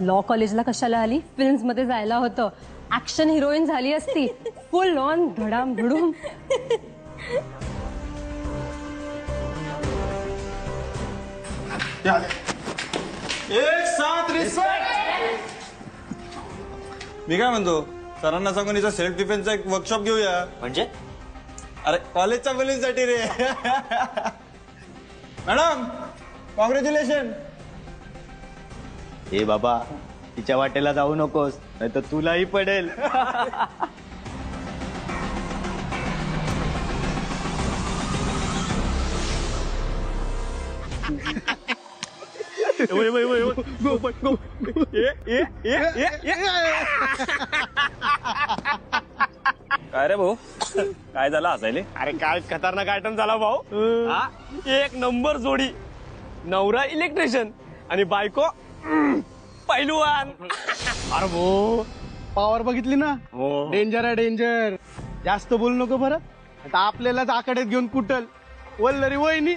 Law कॉलेजला कशाला आली? फिल्म्स मध्ये जायला होतं. ऍक्शन हिरोईन झाली असती. फुल ऑन धडाम धडूम. एक साथ रिस्पेक्ट. मी काय म्हणतो, सरांना सांगून हिचा सेल्फ डिफेन्सचा एक वर्कशॉप घेऊया. म्हणजे अरे कॉलेजच्या मुलींसाठी रे. Madam congratulation. ए बाबा, तिच्या वाटेला जाऊ नकोस, नाही तर तुलाही पडेल. काय रे भाऊ, काय झालं हसायले? अरे काय खतरनाक आयटम झाला भाऊ. हा, एक नंबर जोडी. नवरा इलेक्ट्रिशियन आणि बायको पैलवान. अरे भो, पॉवर बघितली ना? डेंजर आहे डेंजर. जास्त बोलू नको बरं. आता आपल्यालाच आकड्यात घेऊन कुटल. वल्लरी वहिनी.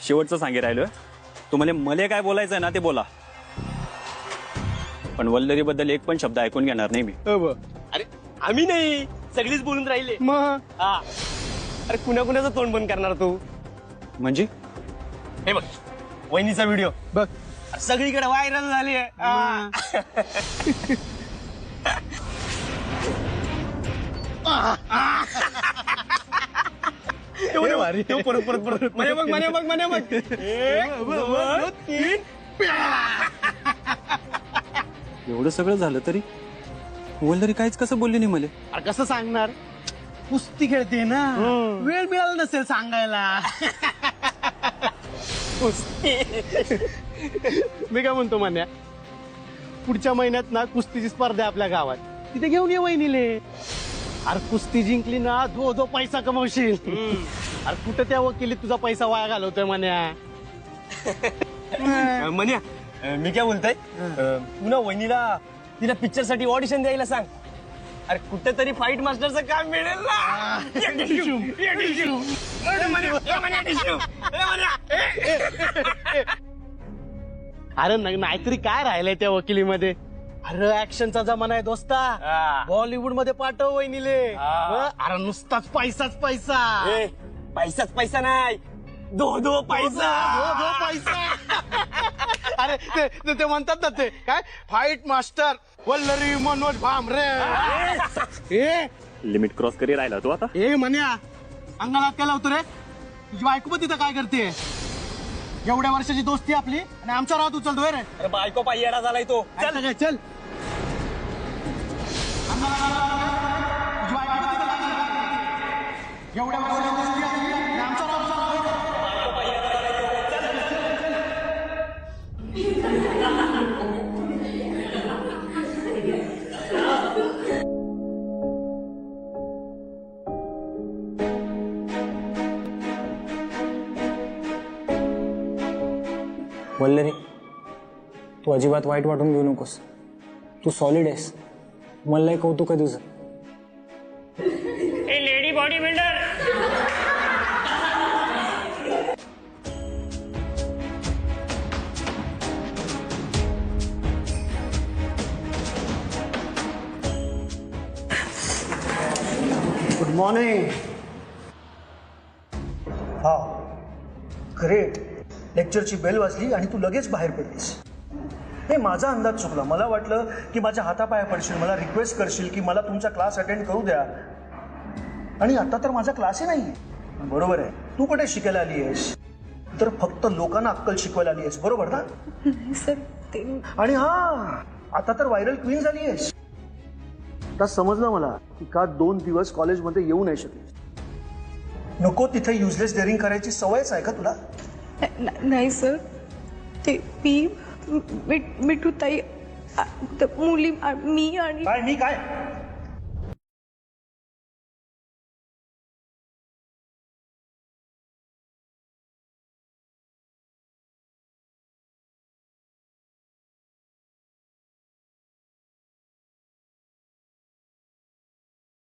शेवटचं सांगे राहिलं, तुम्हाला मले काय बोलायचंय ना ते बोला, पण वल्लरी बद्दल एक पण शब्द ऐकून घेणार नाही मी. अरे आम्ही नाही, सगळीच बोलून राहिले. मग हा, अरे कुणाकुणाचं तोंड बंद करणार तू? म्हणजे हे बघ, वहिनीचा व्हिडिओ बघ. सगळीकडे व्हायरल झाली आहे. परत परत परत म्हणे बघ म्हणे बघ म्हणे बघ. 1 2 3. एवढं सगळं झालं तरी वल्लरी काहीच कसं बोलली नाही मला. अरे कसं सांगणार? कुस्ती खेळते ना, वेळ मिळाला नसेल सांगायला. मी काय म्हणतो मान्या, पुढच्या महिन्यात ना कुस्तीची स्पर्धा आहे आपल्या गावात. तिथे घेऊन ये वहिनीले. अरे कुस्ती जिंकली ना, दो पैसा कमवशील. अरे कुठे त्या वकिलीत तुझा पैसा वाया घालवतोय मान्या. म्हण्या, मी काय बोलतोय, पुन्हा वहिनीला तिला पिक्चर साठी ऑडिशन द्यायला सांग. अरे कुठेतरी फाईट मास्टरचं काम मिळेल ना. अरे नाहीतरी काय राहिलंय त्या वकिलीमध्ये? अरे ऍक्शनचा जमाना आहे दोस्ता. बॉलिवूड मध्ये पाठव वहिनीले. अरे नुसताच पैसाच पैसा. पैसाच पैसा नाही, दो पैसा. दो पैसा. अरे ते म्हणतात ना, ते काय fight master Vallari Manoj Bhamre. Limit cross करी राहिला तू आता. ए म्हण्या, अंगाला काय लावतो रे? तुझी बायको पण तिथं काय करते? एवढ्या वर्षाची दोस्ती आपली आणि आमचा राहत उचलतोय रे. अरे बायको पायी येडा झालाय तो. चल काय, चल. तुझी बायको पण तिथं काय करते? एवढ्या वर्षाची दोस्ती आपली आणि आमचा राहत उचलतोय रे. वल्लरी, तू अजिबात वाईट वाटून घेऊ नकोस. तू सॉलिड आहेस. मलाही कौतुक आहे तुझं. Lady body builder. Good morning. हा, ग्रेट. लेक्चरची बेल वाजली आणि तू लगेच बाहेर पडलीस. हे माझा अंदाज चुकला. मला वाटलं की माझ्या हातापाया पडशील, मला रिक्वेस्ट करशील की मला तुमचा क्लास अटेंड करू द्या. आणि आता तर माझा क्लासही नाही. बरोबर आहे, तू कुठे शिकायला आली आहेस? तर फक्त लोकांना अक्कल शिकवायला आली आहेस, बरोबर ना? सर ते आणि हा, आता तर व्हायरल क्वीन झाली आहेस. आता समजलं मला की का 2 दिवस कॉलेजमध्ये येऊ नाही शकलीस. नको तिथे युजलेस डेअरिंग करायची सवयच आहे का तुला? नाही सर, ते मिठू ताई मुली मी आणि काय मी काय